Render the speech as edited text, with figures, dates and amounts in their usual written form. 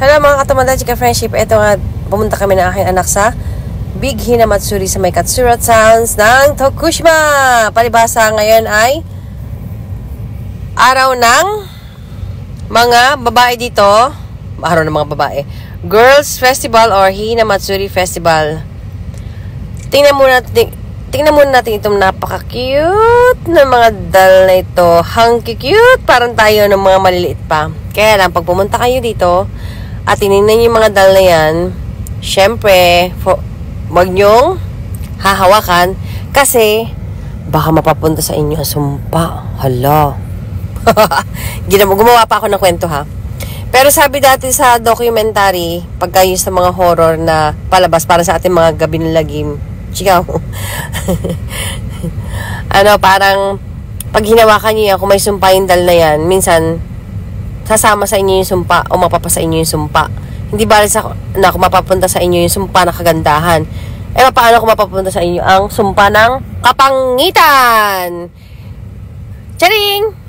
Hello mga katamada, chika friendship. Ito nga, pumunta kami ng aking anak sa Big Hinamatsuri sa may Katsurat Sounds ng Tokushima. Palibasa ngayon ay araw ng mga babae dito. Araw ng mga babae. Girls Festival or Hinamatsuri Festival. Tingnan muna natin itong napaka-cute na mga dal na ito. Hunky cute. Parang tayo ng mga maliliit pa. Kaya lang, pag pumunta kayo dito at tinignan yung mga dal na yan, syempre, wag nyong hahawakan kasi baka mapapunta sa inyo ang sumpa. Hala. Gumawa pa ako ng kwento ha. Pero sabi dati sa documentary, pagka yun sa mga horror na palabas para sa ating mga gabi ng lagim, chikaw. Parang pag hinawakan nyo yan, kung may sumpa yung dal na yan, minsan sasama sa inyo yung sumpa o mapapasa inyo yung sumpa. Hindi ba na kung mapapunta sa inyo yung sumpa na kagandahan. Paano kung mapapunta sa inyo ang sumpa ng kapangitan? Charing!